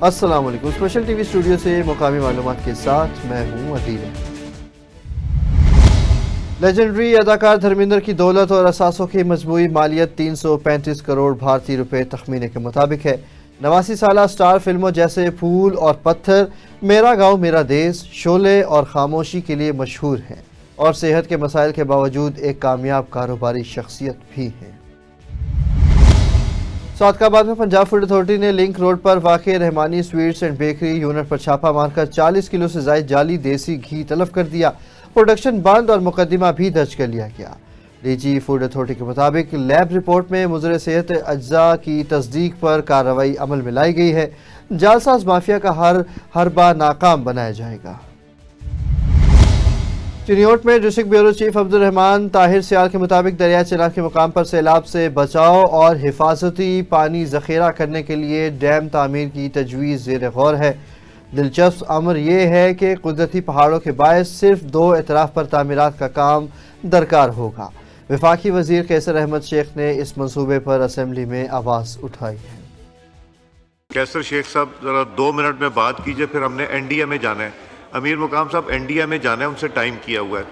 السلام علیکم، special T V studio سے مقامی معلومات کے ساتھ میں ہوں عدیل۔ لیجنڈری اداکار دھرمیندر کی دولت اور اثاثوں کی مجموعی مالیت 335 کروڑ بھارتی روپے تخمینے کے مطابق ہے۔ 89 سالہ سٹار فلموں جیسے پھول اور پتھر، میرا گاؤں میرا دیس، شعلے اور خاموشی کے لیے مشہور ہیں اور صحت کے مسائل کے باوجود ایک کامیاب کاروباری شخصیت بھی ہیں۔ سعودہ آباد میں پنجاب فوڈ اتھارٹی نے لنک روڈ پر واقع رحمانی سویٹس اینڈ بیکری یونٹ پر چھاپہ مار کر 40 کلو سے زائد جعلی دیسی گھی تلف کر دیا۔ پروڈکشن بند اور مقدمہ بھی درج کر لیا گیا۔ ڈی جی فوڈ اتھارٹی کے مطابق لیب رپورٹ میں مضر صحت اجزاء کی تصدیق پر کارروائی عمل میں لائی گئی ہے۔ جعلساز مافیا کا ہر حربہ ناکام بنایا جائے گا۔ چنیوٹ میں district bureau chief Abdurrahman Tahir Sial کے مطابق دریائے چناب کے مقام پر سیلاب سے بچاؤ اور حفاظتی پانی ذخیرہ کرنے کے لیے ڈیم تعمیر کی تجویز زیر غور ہے۔ دلچسپ امر یہ ہے کہ قدرتی پہاڑوں کے باعث صرف 2 اطراف پر تعمیرات کا کام درکار ہوگا۔ وفاقی وزیر قیصر احمد شیخ نے اس منصوبے پر اسمبلی میں آواز اٹھائی ہے۔ قیصر شیخ صاحب ذرا 2 منٹ میں بات کیجئے، پھر ہم نے انڈیا میں جانا ہے۔ امیر مقام صاحب انڈیا میں جانا ہے، ان سے ٹائم کیا ہوا ہے،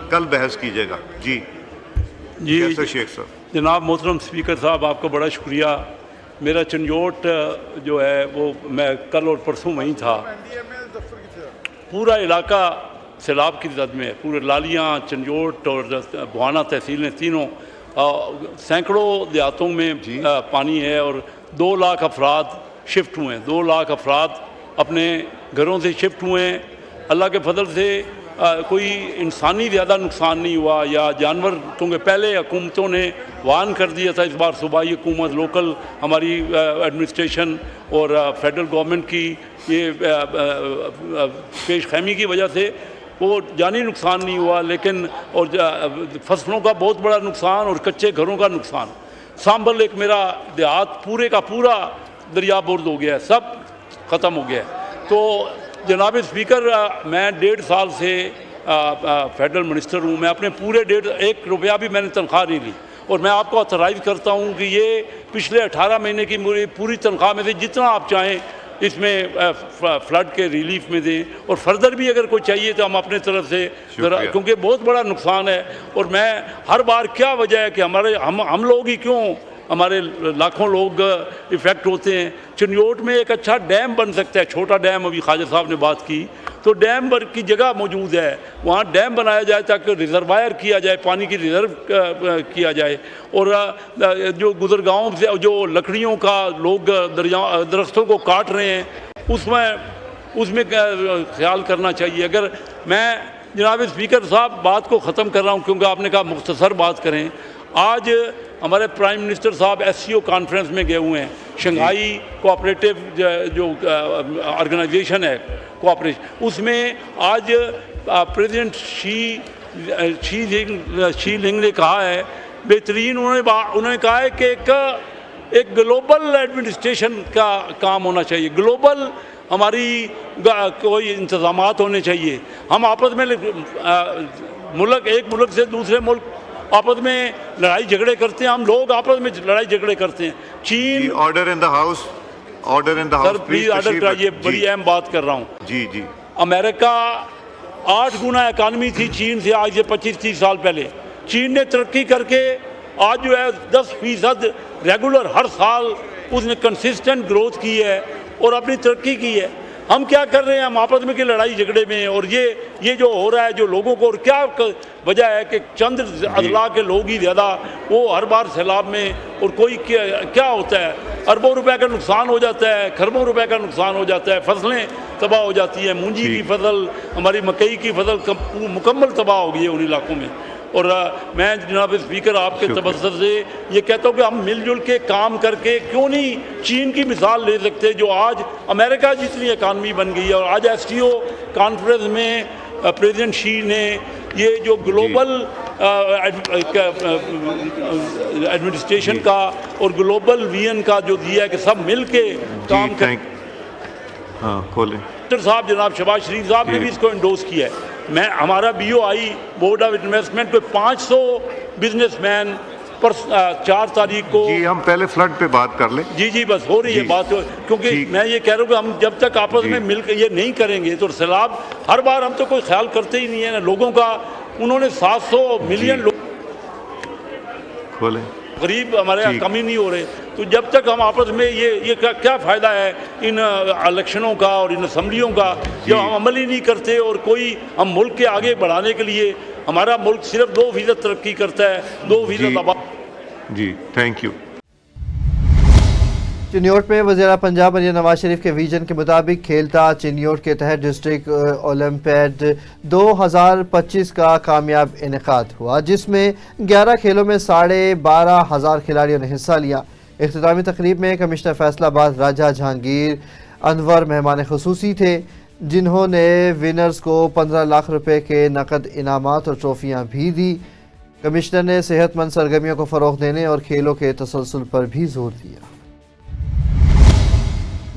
کل بحث کیجئے گا۔ جی قیصر شیخ صاحب۔ جناب محترم اسپیکر صاحب، آپ کا بڑا شکریہ۔ میرا چنجوٹ جو ہے وہ میں کل اور پرسوں وہیں تھا۔ پورا علاقہ سیلاب کی زد میں ہے، پورے لالیاں، چنجوٹ اور بھوانا تحصیلیں تینوں، سینکڑوں دیہاتوں میں پانی ہے اور 2 لاکھ افراد شفٹ ہوئے ہیں۔ 2 لاکھ افراد اپنے گھروں سے شفٹ ہوئے ہیں۔ اللہ کے فضل سے کوئی انسانی زیادہ نقصان نہیں ہوا یا جانور، کیونکہ پہلے حکومتوں نے وارن کر دیا تھا۔ اس بار صوبائی حکومت، لوکل ہماری ایڈمنسٹریشن اور فیڈرل گورنمنٹ کی یہ پیش خیمی کی وجہ سے وہ جانی نقصان نہیں ہوا، لیکن اور فصلوں کا بہت بڑا نقصان اور کچے گھروں کا نقصان۔ سامبل ایک میرا دیہات پورے کا پورا دریا برد ہو گیا ہے، سب ختم ہو گیا ہے۔ تو جناب اسپیکر، میں 1.5 سال سے فیڈرل منسٹر ہوں۔ میں اپنے پورے 1 روپیہ بھی میں نے تنخواہ نہیں لی، اور میں آپ کو آتھرائز کرتا ہوں کہ یہ پچھلے 18 مہینے کی میری پوری تنخواہ میں سے جتنا آپ چاہیں اس میں فلڈ کے ریلیف میں دیں، اور فردر بھی اگر کوئی چاہیے تو ہم اپنے طرف سے، کیونکہ بہت بڑا نقصان ہے۔ اور میں ہر بار کیا وجہ ہے کہ ہم لوگ ہی کیوں، ہمارے لاکھوں لوگ افیکٹ ہوتے ہیں۔ چنیوٹ میں ایک اچھا ڈیم بن سکتا ہے، چھوٹا ڈیم، ابھی خواجہ صاحب نے بات کی، تو ڈیم کی جگہ موجود ہے، وہاں ڈیم بنایا جائے تاکہ ریزروائر کیا جائے، پانی کی ریزرو کیا جائے۔ اور جو گزرگاہوں سے جو لکڑیوں کا لوگ درختوں کو کاٹ رہے ہیں، اس میں خیال کرنا چاہیے۔ اگر میں جناب اسپیکر صاحب بات کو ختم کر رہا ہوں، کیونکہ آپ نے کہا مختصر بات کریں۔ آج ہمارے پرائم منسٹر صاحب SCO کانفرنس میں گئے ہوئے ہیں، شنگھائی کوآپریٹو جو آرگنائزیشن ہے کوآپریشن، اس میں آج پریزیڈنٹ شی لنگ نے کہا ہے، بہترین انہوں نے کہا ہے کہ ایک گلوبل ایڈمنسٹریشن کا کام ہونا چاہیے، گلوبل ہماری کوئی انتظامات ہونے چاہیے۔ ہم آپس میں ایک ملک سے دوسرے ملک آپس میں لڑائی جھگڑے کرتے ہیں، ہم لوگ آپس میں لڑائی جھگڑے کرتے ہیں۔ چین، order in the house, sir please order کرائیے، بڑی اہم بات کر رہا ہوں۔ جی امریکہ 8 گنا اکانومی تھی چین سے آج سے 25-30 سال پہلے۔ چین نے ترقی کر کے آج جو ہے 10% ریگولر ہر سال اس نے کنسسٹنٹ گروتھ کی ہے اور اپنی ترقی کی ہے۔ ہم کیا کر رہے ہیں؟ ہم آپس میں کہ لڑائی جھگڑے میں ہیں، اور یہ جو ہو رہا ہے جو لوگوں کو، اور کیا وجہ ہے کہ چند اضلاع کے لوگ ہی زیادہ، وہ ہر بار سیلاب میں، اور کوئی کیا ہوتا ہے، اربوں روپے کا نقصان ہو جاتا ہے، کھربوں روپے کا نقصان ہو جاتا ہے، فصلیں تباہ ہو جاتی ہیں، مونجی کی فصل، ہماری مکئی کی فصل مکمل تباہ ہو گئی ہے ان علاقوں میں۔ اور میں جناب اسپیکر آپ کے تبصرے سے یہ کہتا ہوں کہ ہم مل جل کے کام کر کے کیوں نہیں چین کی مثال لے سکتے، جو آج امریکہ جتنی اکانومی بن گئی ہے۔ اور آج SCO کانفرنس میں پریزیڈنٹ شی نے یہ جو گلوبل ایڈمنسٹریشن کا اور گلوبل ویژن کا جو دیا ہے کہ سب مل کے کام کریں، ڈاکٹر صاحب جناب شہباز شریف صاحب نے بھی اس کو انڈوز کیا ہے۔ ہمارا BOI بورڈ آف انویسٹمنٹ پہ 500 بزنس مین पर 4 तारीख को जी हम पहले फ्लड पे बात कर लें। जी बस हो रही है जी। बात, क्योंकि ठीक। मैं ये कह रहा हूँ कि हम जब तक आपस जी। में मिलकर ये नहीं करेंगे तो सैलाब हर बार हम तो कोई ख्याल करते ही नहीं है ना लोगों का। उन्होंने 700 मिलियन लोग बोले गरीब हमारे यहाँ ठीक। कमी नहीं हो रहे, तो जब तक हम आपस में ये क्या फ़ायदा है इन इलेक्शनों का और इन असम्बलियों का जब हम अमल ही नहीं करते। और कोई हम मुल्क के आगे बढ़ाने के लिए, हमारा मुल्क सिर्फ 2% तरक्की करता है, 2% आबाद। जी थैंक यू। चिन्योट में वज़ीर पंजाब मरियम नवाज शरीफ के विजन के मुताबिक खेलता चिन्योट के तहत डिस्ट्रिक्ट ओलंपियाड 2025 का कामयाब इनेकाद हुआ, जिसमें 11 खेलों में 12,500 खिलाड़ियों ने हिस्सा लिया। इख्तितामी तकरीब में कमिश्नर फैसलाबाद राजा जहांगीर अनवर मेहमान खुसूसी थे, जिन्होंने विनर्स को 15 लाख रुपए के नकद इनामात और ट्रॉफियाँ भी दी। कमिश्नर ने सेहतमंद सरगर्मियों को फ़रोग़ देने और खेलों के तसलसल पर भी जोर दिया।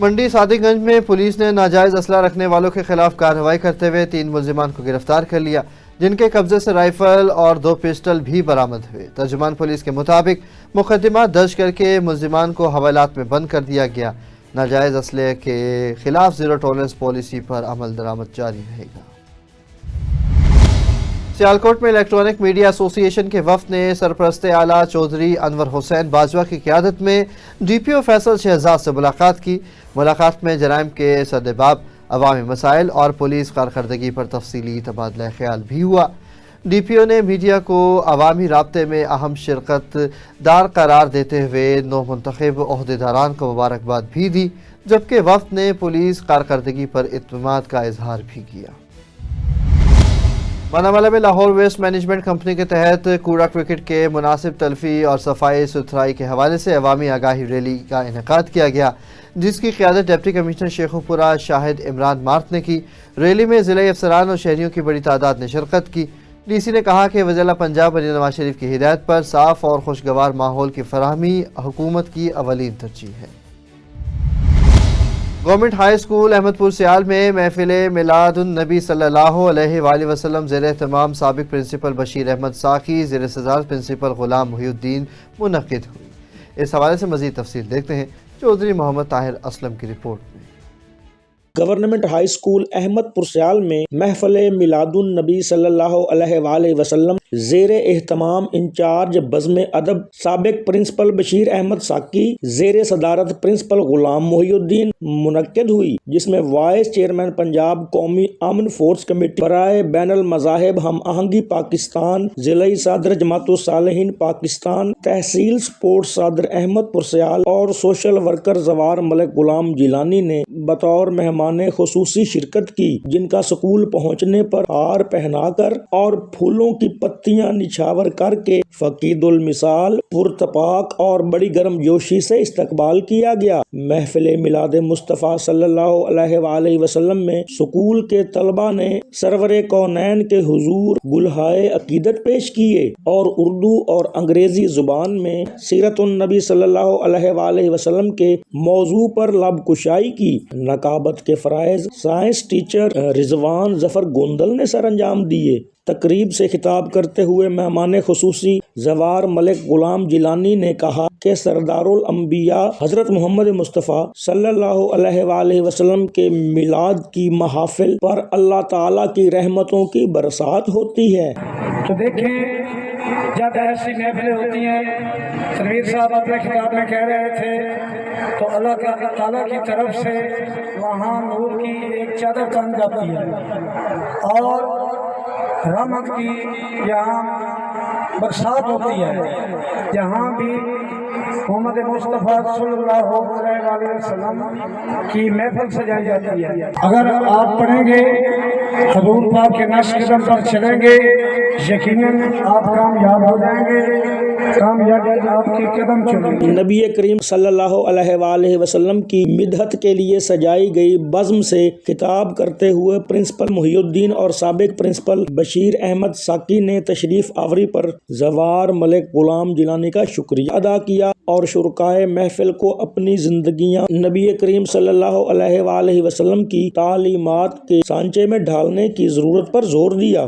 मंडी सादिकगंज में पुलिस ने नाजायज़ असला रखने वालों के खिलाफ कार्रवाई करते हुए 3 मुल्जिमान को गिरफ्तार कर लिया, जिनके कब्जे से राइफल और 2 पिस्टल भी बरामद हुए। तर्जुमान पुलिस के मुताबिक मुकदमा दर्ज करके मुल्जिमान को हवालात में बंद कर दिया गया। नाजायज़ असले के खिलाफ ज़ीरो टॉलरेंस पॉलिसी पर अमल दरामद जारी रहेगा। सियालकोट में इलेक्ट्रॉनिक मीडिया एसोसिएशन के वफ़द ने सरपरस्त आला चौधरी अनवर हुसैन बाजवा की क़यादत में DPO फैसल शहजाद से मुलाकात की। मुलाकात में जराइम के सद्देबाब, अवामी मसाइल और पुलिस कारकर्दगी पर तफसीली तबादला ख्याल भी हुआ। DPO ने मीडिया को अवामी राब्ते में अहम शिरकत दार करार देते हुए 9 मुंतखब ओहदेदारान को मुबारकबाद भी दी, जबकि वफ़द ने पुलिस कारकर्दगी पर इत्मीनान का इजहार भी किया। मानावाला में लाहौर वेस्ट मैनेजमेंट कंपनी के तहत कूड़ा क्रिकेट के मुनासिब तलफी और सफाई सुथराई के हवाले से अवामी आगाही रैली का इनेकाद किया गया, जिसकी क़यादत डिप्टी कमिश्नर शेखुपुरा शाहिद इमरान मार्त ने की। रैली में ज़िले अफसरान और शहरियों की बड़ी तादाद ने शिरकत की। DC ने कहा कि वज़ीर पंजाब मरियम नवाज शरीफ की हिदायत पर साफ़ और खुशगवार माहौल की फराहमी हुकूमत की अवलीन तरजीह है। गवर्नमेंट हाई स्कूल अहमदपुर सियाल में महफिल मिलादुन नबी सल्लल्लाहु अलैहि वसल्लम ज़ेर एहतमाम साबिक प्रिंसिपल बशीर अहमद साकी, ज़ेर सदारत प्रिंसिपल गुलाम मुहिउद्दीन मुनक़िद हुई। इस हवाले से मज़ीद तफसील देखते हैं चौधरी मोहम्मद ताहिर असलम की रिपोर्ट में। गवर्नमेंट हाई स्कूल अहमदपुर सियाल में महफिल मिलादुन नबी सल्लल्लाहु अलैहि वसल्लम ज़ेर एहतमाम इंचार्ज बज़्म अदब साबिक प्रिंसिपल बशीर अहमद साकी, ज़ेर सदारत प्रिंसिपल गुलाम मुहिउद्दीन मुनक्किद हुई, जिसमें वाइस चेयरमैन पंजाब कौमी अमन फोर्स कमेटी बराए बैनुल मज़ाहिब हम आहंगी पाकिस्तान, ज़िला सदर जमातुस सालिहीन पाकिस्तान, तहसील स्पोर्ट्स सदर अहमदपुर सियाल और सोशल वर्कर जवार मलिक गुलाम जिलानी ने बतौर मेहमान खुसूसी शिरकत की, जिनका स्कूल पहुंचने पर हार पहनाकर और फूलों की पत्तियां निछावर करके फकीदुल मिसाल पुरतपाक और बड़ी गर्मजोशी से इस्तकबाल किया गया। महफिल मिलाद मुस्तफ़ा सल्लल्लाहु अलैहि वसल्लम में स्कूल के तलबा ने सरवरे कौनैन के हुजूर गुलहाए अकीदत पेश किए और उर्दू और अंग्रेजी जुबान में सीरतुन नबी सल्लल्लाहु अलैहि वसल्लम के मौजू पर लबकुशाई की। नकाबत के फराइज साइंस टीचर रिजवान जफर गोंदल ने सर अंजाम दिए। तकरीब से खिताब करते हुए मेहमान खुसूसी जवार मलिक गुलाम जिलानी ने कहा कि सरदारुल अंबिया हजरत मोहम्मद मुस्तफ़ा सल्लल्लाहु अलैहि वसल्लम के मिलाद की महफिल पर अल्लाह ताला की रहमतों की बरसात होती है। तो देखें, जब ऐसी महफिलें होती हैं, तनवीर साहब अपने खिताब में कह रहे थे, तो अल्लाह ताला की तरफ से वहाँ नूर की एक चादर तन जाती है और रहमत की यहाँ बरसात होती है। जहाँ भी मोहम्मद मुस्तफ़ा सल्लल्लाहु अलैहि वसल्लम की महफिल सजाई जाती है। अगर आप पढ़ेंगे, हजूर पाक के नक्श कदम पर चलेंगे, यकीनन आप कामयाब हो जाएंगे, कामयाबी आपके कदम चलेंगे। नबी करीम सल्लल्लाहु अलैहि वसल्लम की मिदहत के लिए सजाई गई बज़्म से खिताब करते हुए प्रिंसिपल मुहिउद्दीन और साबिक प्रिंसिपल बशीर अहमद साकी ने तशरीफ आवरी पर जवार मलिक गुलाम जिलानी का शुक्रिया अदा किया और शुरकाए महफिल को अपनी जिंदगियां नबी करीम सल्लल्लाहु अलैहि वसल्लम की तालीमात के सांचे में ढालने की जरूरत पर जोर दिया।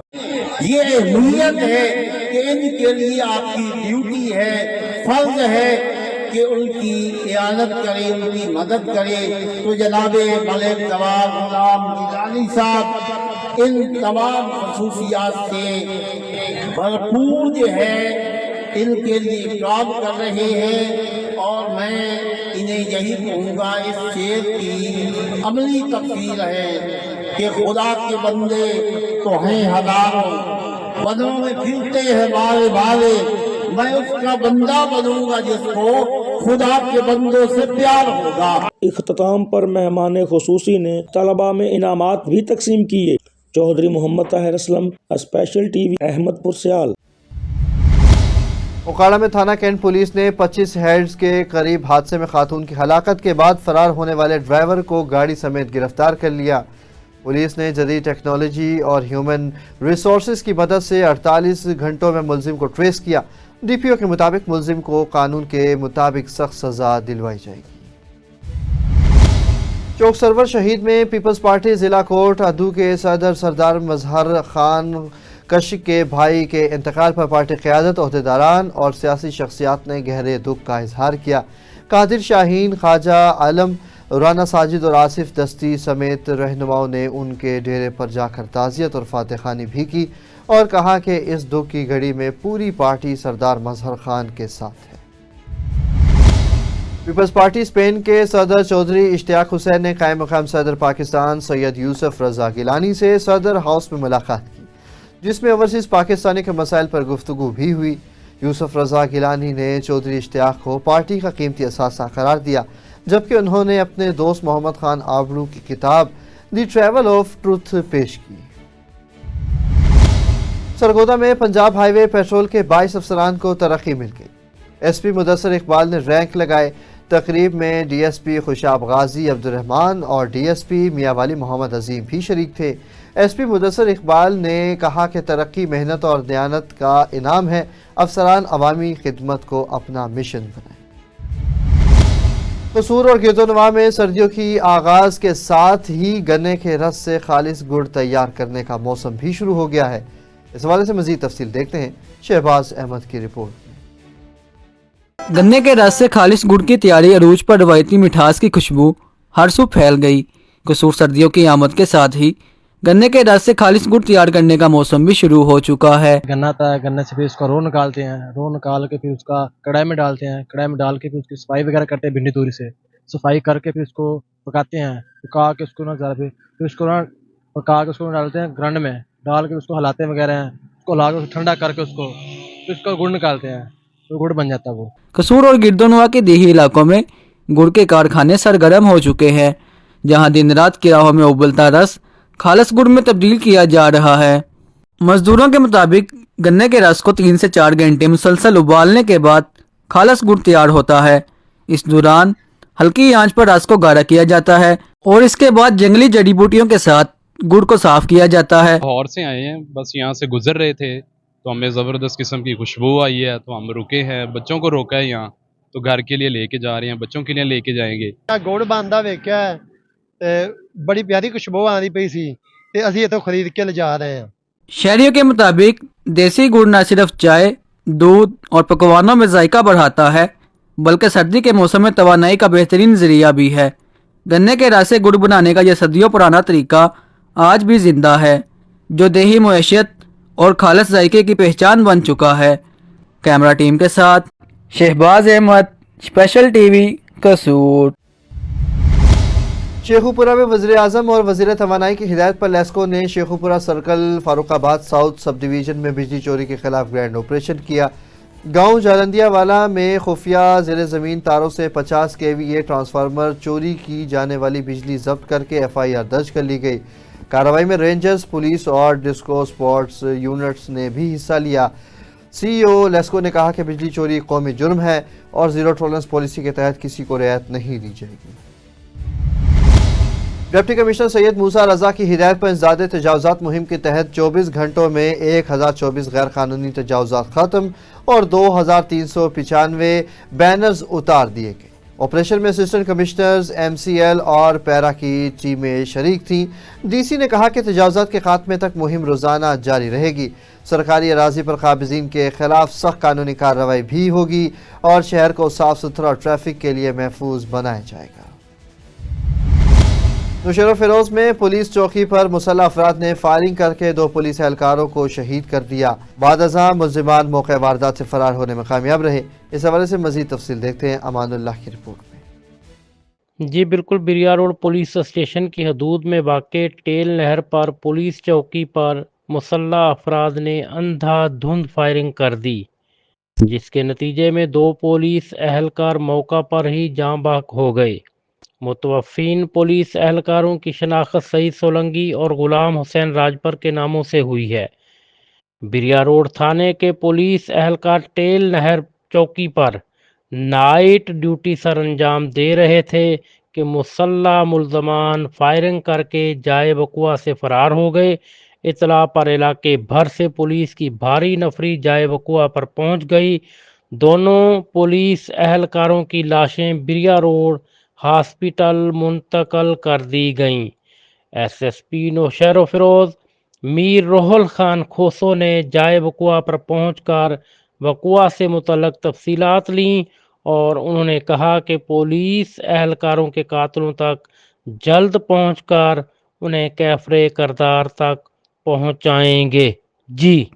ये नीयत है कि इनके लिए आपकी ड्यूटी کی ہے، فرض ہے کہ ان کی اعانت کرے، ان کی مدد کرے۔ تو جناب ملک نواب غلام گیلانی صاحب ان تمام خصوصیات سے بھرپور جو ہے ان کے لیے کام کر رہے ہیں، اور میں انہیں یہی کہوں گا، اس شعر کی عملی تفصیل ہے کہ خدا کے بندے تو ہیں ہزاروں، بدنوں میں پھرتے ہیں بارے بارے، میں اس کا بندہ بنوں گا جس کو خدا کے بندوں سے پیار ہوگا۔ اختتام پر مہمان خصوصی نے طلباء میں انعامات بھی تقسیم کیے۔ Chaudhry Muhammad Tahir Aslam, special T V, Ahmadpur Sial. Okara میں تھانہ کینٹ پولیس نے 25 ہیڈز کے قریب حادثے میں خاتون کی ہلاکت کے بعد فرار ہونے والے ڈرائیور کو گاڑی سمیت گرفتار کر لیا۔ پولیس نے جدید ٹیکنالوجی اور ہیومن ریسورسز کی مدد سے 48 گھنٹوں میں ملزم کو ٹریس کیا۔ ڈی پی او کے مطابق ملزم کو قانون کے مطابق سخت سزا دلوائی جائے گی۔ چوک سرور شہید میں پیپلز پارٹی ضلع کوٹ ادو کے صدر سردار مظہر خان کشک کے بھائی کے انتقال پر پارٹی قیادت، عہدیداران اور سیاسی شخصیات نے گہرے دکھ کا اظہار کیا۔ قادر شاہین، خواجہ عالم، رانا ساجد اور آصف دستی سمیت رہنماؤں نے ان کے ڈیرے پر جا کر تعزیت اور فاتح خوانی بھی کی اور کہا کہ اس دکھ کی گھڑی میں پوری پارٹی سردار مظہر خان کے ساتھ ہے۔ پیپلز پارٹی اسپین کے صدر چودھری اشتیاق حسین نے قائم مقام صدر پاکستان سید یوسف رضا گیلانی سے صدر ہاؤس میں ملاقات کی، جس میں اوورسیز پاکستانی کے مسائل پر گفتگو بھی ہوئی۔ یوسف رضا گیلانی نے چودھری اشتیاق کو پارٹی کا قیمتی اثاثہ قرار دیا، جبکہ انہوں نے اپنے دوست محمد خان آبڑو کی کتاب دی ٹریول آف ٹروتھ پیش کی۔ سرگودا میں پنجاب ہائی وے پیٹرول کے 22 افسران کو ترقی مل گئی۔ ایس پی مدثر اقبال نے رینک لگائے۔ تقریب میں ڈی ایس پی خوشاب غازی عبد الرحمان اور ڈی ایس پی میاں والی محمد عظیم بھی شریک تھے۔ ایس پی مدثر اقبال نے کہا کہ ترقی محنت اور دیانت کا انعام ہے، افسران عوامی خدمت کو اپنا مشن بنائیں۔ قصور اور گردونواں میں سردیوں کی آغاز کے ساتھ ہی گنے کے رس سے خالص گڑ تیار کرنے کا موسم بھی شروع ہو گیا ہے۔ اس حوالے سے مزید تفصیل دیکھتے ہیں شہباز احمد کی رپورٹ۔ گنے کے رس سے خالص گڑ کی تیاری عروج پر روایتی مٹھاس کی خوشبو ہر سو پھیل گئی۔ قصور سردیوں کی آمد کے ساتھ ہی گنے کے رس سے خالص گڑ تیار کرنے کا موسم بھی شروع ہو چکا ہے۔ گنا آتا ہے، گنے سے پھر اس کا رو نکالتے ہیں، رو نکال کے پھر اس کا کڑھائی میں ڈالتے ہیں، کڑھائی میں ڈال کے پھر اس کی صفائی وغیرہ کرتے ہیں، بھنڈی توری سے صفائی کر کے پھر اس کو پکاتے ہیں، پکا کے اس کو پھر اس کو پکا کے اس کو ڈالتے ہیں گرنڈ میں ڈال کے اس کو ہلاتے وغیرہ ہیں، اس کو ہلا کے ٹھنڈا کر کے پھر اس کا گڑ نکالتے ہیں، تو گڑ بن جاتا ہے وہ۔ قصور اور گردونواں کے دیہی علاقوں میں گڑ کے کارخانے سرگرم ہو چکے ہیں، جہاں دن رات کی راہوں میں ابلتا رس خالص گڑ میں تبدیل کیا جا رہا ہے۔ مزدوروں کے مطابق گنے کے رس کو 3 سے 4 گھنٹے مسلسل ابالنے کے بعد خالص گڑ تیار ہوتا ہے۔ اس دوران ہلکی آنچ پر رس کو گاڑھا کیا جاتا ہے اور اس کے بعد جنگلی جڑی بوٹیوں کے ساتھ گڑ کو صاف کیا جاتا ہے۔ لاہور سے آئے ہیں، بس یہاں سے گزر رہے تھے تو ہمیں زبردست قسم کی خوشبو آئی ہے، تو ہم رکے ہیں، بچوں کو روکا ہے یہاں، تو گھر کے لیے لے کے جا رہے ہیں، بچوں کے لیے لے کے جائیں گے۔ گڑ بندا ویکھیا ہے تے بڑی پیاری خوشبو آندی پئی سی تے اسی اتوں خرید کے لے جا رہے ہیں۔ شہریوں کے مطابق دیسی گڑ نہ صرف چائے، دودھ اور پکوانوں میں ذائقہ بڑھاتا ہے بلکہ سردی کے موسم میں توانائی کا بہترین ذریعہ بھی ہے۔ گنے کے رس سے گڑ بنانے کا یہ صدیوں پرانا طریقہ آج بھی زندہ ہے، جو دیہی معیشت اور خالص ذائقے کی پہچان بن چکا ہے۔ کیمرہ ٹیم کے ساتھ Shahbaz Ahmad, special T V, Kasur. Sheikhupura میں وزیر اعظم اور وزیر توانائی کی ہدایت پر لیسکو نے شیخوپورہ سرکل فاروق آباد ساؤتھ سب ڈویژن میں بجلی چوری کے خلاف گرینڈ آپریشن کیا۔ گاؤں جالندیا والا میں خفیہ زیر زمین تاروں سے 50 kVA ٹرانسفارمر چوری کی جانے والی بجلی ضبط کر کے FIR درج کر لی گئی۔ کارروائی میں رینجرز، پولیس اور ڈسکو سپورٹس یونٹس نے بھی حصہ لیا۔ سی او لیسکو نے کہا کہ بجلی چوری قومی جرم ہے اور زیرو ٹالرنس پالیسی کے تحت کسی کو رعایت نہیں دی جائے گی۔ ڈپٹی کمشنر سید موسیٰ رضا کی ہدایت پر انسداد تجاوزات مہم کے تحت 24 گھنٹوں میں 1024 غیر قانونی تجاوزات ختم اور 2395 بینرز اتار دیے گئے۔ ऑपरेशन में असिस्टेंट कमिश्नर्स, MCL और पैरा की टीमें शरीक थीं। DC ने कहा कि तजावुज़ात के खात्मे तक मुहिम रोज़ाना जारी रहेगी। सरकारी अराज़ी पर काबिज़ीन के खिलाफ सख्त कानूनी कार्रवाई भी होगी और शहर को साफ सुथरा और ट्रैफिक के लिए महफूज बनाया जाएगा। नौशहरा फिरोज में पुलिस चौकी पर मुसल्लह अफराद ने फायरिंग करके 2 पुलिस एहलकारों को शहीद कर दिया। बाद अज़ां मुल्ज़िमान मौके वारदात से फरार होने में कामयाब रहे। इस हवाले से मज़ीद तफसील देखते हैं अमानुल्लाह की रिपोर्ट में। जी बिल्कुल, बिरिया रोड पुलिस स्टेशन की हदूद में वाक़े टेल नहर पर पुलिस चौकी पर मुसल्लह अफराद ने अंधाधुंध फायरिंग कर दी, जिसके नतीजे में 2 पुलिस एहलकार मौका पर ही जाँ बहक हो गए। मुतवफ़्फ़ीन पुलिस एहलकारों की शनाख्त सईद सोलंकी और गुलाम हुसैन राजपर के नामों से हुई है। बिरिया रोड थाने के पुलिस एहलकार टेल नहर चौकी पर नाइट ड्यूटी सर अंजाम दे रहे थे कि मुसल्लह मुल्ज़मान फायरिंग करके जाए वक़ुआ से फरार हो गए। इत्तला पर इलाके भर से पुलिस की भारी नफरी जाए वक़ुआ पर पहुंच गई। दोनों पुलिस एहलकारों की लाशें बिरिया रोड हॉस्पिटल मुंतकल कर दी गईं। SSP नौशहरा फिरोज मीर रोहल खान खोसो ने जाए वक़ुआ पर पहुंचकर वक़ुआ से मुतल्लक तफसीलात लीं और उन्होंने कहा कि पुलिस एहलकारों के कातलों तक जल्द पहुंचकर उन्हें कैफरे करदार तक पहुंचाएंगे। जी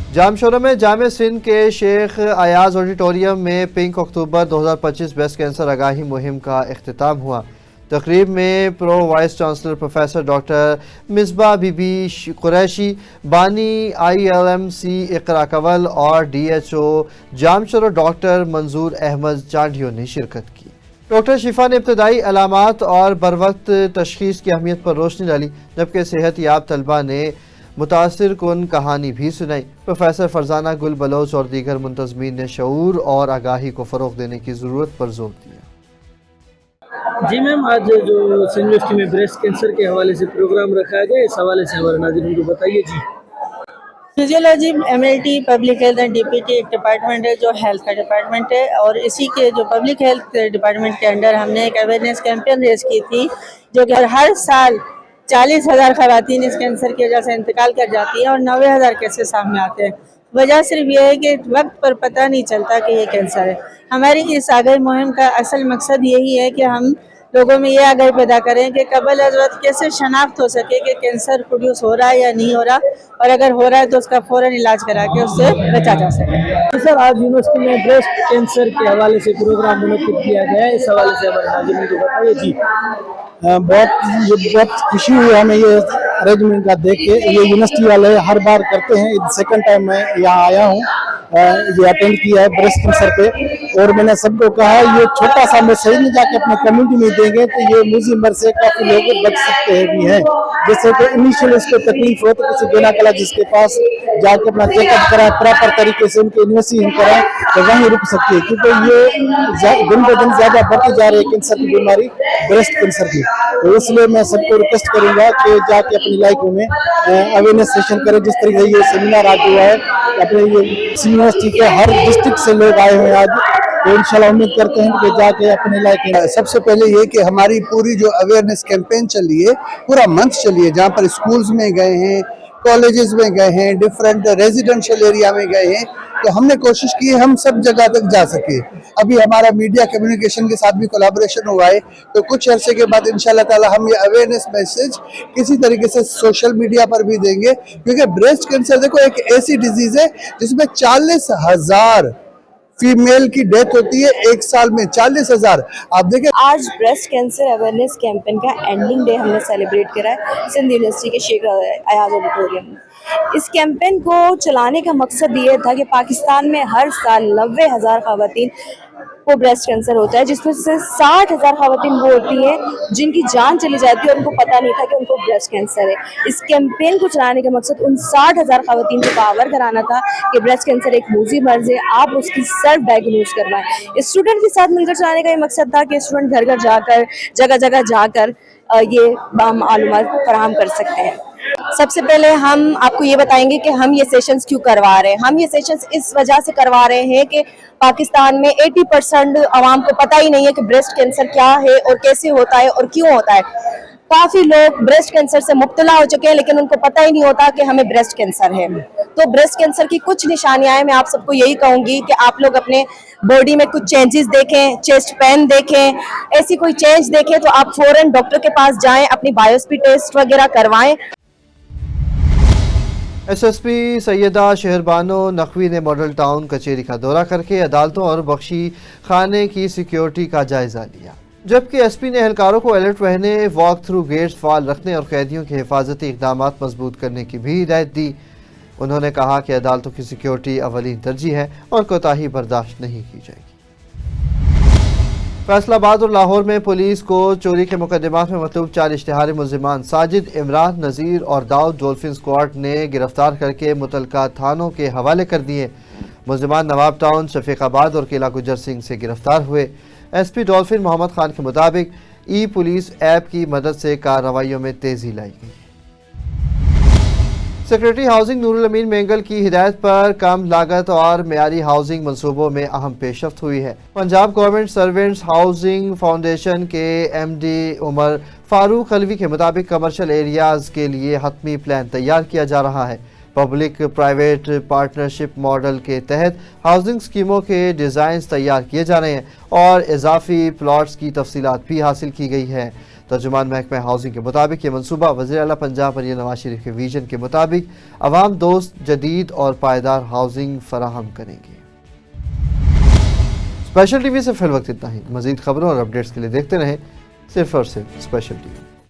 जामशोरा में जामे सिंध के शेख अयाज ऑडिटोरियम में पिंक अक्टूबर 2025 ब्रेस्ट कैंसर आगाही मुहिम का इख्तिताम हुआ। तकरीब में pro vice chancellor professor doctor Misbah Bibi Qureshi, बानी ILMC इकरा कंवल और DHO जामशोरा डॉक्टर मंजूर अहमद चांडियो ने शिरकत की। डॉक्टर शिफा ने इब्तदाई अलामात और बरवक्त तशखीस की अहमियत पर रोशनी डाली, जबकि सेहत याब तलबा ने मुतासिर कुन कहानी भी सुनाई। प्रोफेसर फरजाना गुल बलोच और दीगर मुंतज़मीन ने शऊर और आगाही को फ़रोग़ देने की ज़रूरत पर जोर दिया। जी मैम, आज जो सिंध यूनिवर्सिटी में ब्रेस्ट कैंसर के हवाले से प्रोग्राम रखा गया, इस हवाले से हमारे नाज़रीन को बताइए। जी physiology MLT public health and DPT एक डिपार्टमेंट है जो हेल्थ का डिपार्टमेंट है, और इसी के जो पब्लिक हेल्थ डिपार्टमेंट के अंडर हमने एक अवेयरनेस कैंपेन रेस की थी, जो कि हर साल 40,000 खवातीन इस कैंसर की वजह से इंतकाल कर जाती हैं और 90,000 केसेस सामने आते हैं। वजह सिर्फ ये है कि वक्त पर पता नहीं चलता कि ये कैंसर है। हमारी इस आगाही मुहिम का असल मकसद यही है कि हम लोगों में ये आगाही पैदा करें कि कबल अज़ कैसे शनाख्त हो सके कि कैंसर प्रोड्यूस हो रहा है या नहीं हो रहा, और अगर हो रहा है तो उसका फ़ौरन इलाज करा के उससे बचा जा सके। सर, आज यूनिवर्सिटी में ब्रेस्ट कैंसर के हवाले से प्रोग्राम मुनक्किद किया गया है, इस हवाले से हमारे नाज़रीन को बताइए। जी बहुत खुशी हुई हमें ये अरेंजमेंट का देख के। ये यूनिवर्सिटी वाले हर बार करते हैं, सेकंड टाइम मैं यहाँ आया हूँ, ये अटेंड किया है ब्रेस्ट कैंसर पे, और मैंने सबको कहा ये छोटा सा मैसेज नहीं जाके अपने कम्युनिटी में देंगे तो ये मुझे मर से काफी लोग बच सकते हैं भी हैं। जैसे कि इनिशियल इसको तकलीफ हो तो किसी गिनाकला जिसके पास जाके अपना चेकअप कराए, प्रॉपर तरीके से उनकी इन्वेस्टिगेशन कराए तो वहीं रुक सकती है, क्योंकि ये दिन ब दिन ज्यादा बढ़ती जा रही है कैंसर की बीमारी, ब्रेस्ट कैंसर की। तो इसलिए मैं सबको रिक्वेस्ट करूंगा कि जाके अपनी इलाकों में अवेयरनेस सेशन करें। जिस तरीके से ये सेमिनार आज हुआ है, अपने ये यूनिवर्सिटी के हर डिस्ट्रिक्ट से लोग आए हुए हैं आज, तो इंशाल्लाह उम्मीद करते हैं कि जाके अपने इलाके। सबसे पहले ये कि हमारी पूरी जो अवेयरनेस कैंपेन चली है, पूरा मंथ चली है, जहाँ पर स्कूल्स में गए हैं, कॉलेजेस में गए हैं, डिफरेंट रेजिडेंशियल एरिया में गए हैं, तो हमने कोशिश की है हम सब जगह तक जा सके। अभी हमारा मीडिया कम्युनिकेशन के साथ भी कोलैबोरेशन हुआ है, तो कुछ अरसे के बाद इंशाल्लाह ताला हम ये अवेयरनेस मैसेज किसी तरीके से सोशल मीडिया पर भी देंगे, क्योंकि ब्रेस्ट कैंसर देखो एक ऐसी डिजीज है जिसमें 40,000 फीमेल की डेथ होती है एक साल में, 40,000। आप देखें, आज ब्रेस्ट कैंसर अवेयरनेस कैंपेन का एंडिंग डे हमने सेलिब्रेट करा है सिंध यूनिवर्सिटी के शेख अयाज ऑडिटोरियम में। इस कैंपेन को चलाने का मकसद ये था कि पाकिस्तान में हर साल 90,000 खवातीन को ब्रेस्ट कैंसर होता है, जिसमें से 60,000 खवातीन वो होती हैं जिनकी जान चली जाती है और उनको पता नहीं था कि उनको ब्रेस्ट कैंसर है। इस कैंपेन को चलाने का मकसद उन 60,000 खवातीन को पावर कराना था कि ब्रेस्ट कैंसर एक मूजी मर्ज है, आप उसकी सेल्फ डायग्नोज करवाएं। स्टूडेंट के साथ मिलकर चलाने का ये मकसद था कि स्टूडेंट घर घर जाकर, जगह जगह जाकर ये मालूमात फराहम कर सकते हैं। सबसे पहले हम आपको ये बताएंगे कि हम ये सेशंस क्यों करवा रहे हैं। हम ये सेशंस इस वजह से करवा रहे हैं कि पाकिस्तान में 80% आवाम को पता ही नहीं है कि ब्रेस्ट कैंसर क्या है और कैसे होता है और क्यों होता है। काफ़ी लोग ब्रेस्ट कैंसर से मुब्तला हो चुके हैं लेकिन उनको पता ही नहीं होता कि हमें ब्रेस्ट कैंसर है। तो ब्रेस्ट कैंसर की कुछ निशानियां हैं। मैं आप सबको यही कहूँगी कि आप लोग अपने बॉडी में कुछ चेंजेस देखें, चेस्ट पेन देखें, ऐसी कोई चेंज देखें तो आप फौरन डॉक्टर के पास जाएं, अपनी बायोप्सी टेस्ट वगैरह करवाएं। एसएसपी सैयदा शहरबानो नकवी ने मॉडल टाउन कचेरी का दौरा करके अदालतों और बख्शी खाने की सिक्योरिटी का जायजा लिया, जबकि एसपी ने एहलकारों को अलर्ट रहने, वॉक थ्रू गेट्स फाल रखने और कैदियों के हिफाजती इकदाम मजबूत करने की भी हिदायत दी। उन्होंने कहा कि अदालतों की सिक्योरिटी अवलीन तरजीह है और कोताही बर्दाश्त नहीं की जाएगी। फैसलाबाद और लाहौर में पुलिस को चोरी के मुकदमात में मतलूब 4 इश्तिहारी मुल्जिमान साजिद, इमरान, नज़ीर और दाऊद डॉल्फिन स्क्वाड ने गिरफ्तार करके मुतलका थानों के हवाले कर दिए। मुल्जिमान नवाब टाउन, शफीकाबाद और किला गुजर सिंह से गिरफ्तार हुए। एसपी डॉल्फिन मोहम्मद खान के मुताबिक ई पुलिस ऐप की मदद से कार्रवाइयों में तेजी लाई गई। सेक्रेटरी हाउसिंग नूरुल अमीन मेंगल की हिदायत पर कम लागत और मेयारी हाउसिंग मंसूबों में अहम पेशरफ्त हुई है। Punjab government servants housing foundation के एमडी उमर फारूक अलवी के मुताबिक कमर्शियल एरियाज के लिए हतमी प्लान तैयार किया जा रहा है। पब्लिक प्राइवेट पार्टनरशिप मॉडल के तहत हाउसिंग स्कीमों के डिज़ाइंस तैयार किए जा रहे हैं और इजाफी प्लॉट्स की तफसीलात भी हासिल की गई है। तर्जुमान महकमा हाउसिंग के मुताबिक ये मनसूबा वज़ीर आला पंजाब मरियम नवाज शरीफ के विजन के मुताबिक अवाम दोस्त, जदीद और पायदार हाउसिंग फराहम करेंगे। स्पेशल टीवी से फिल वक्त इतना ही। मज़ीद खबरों और अपडेट्स के लिए देखते रहें सिर्फ और सिर्फ स्पेशल टीवी।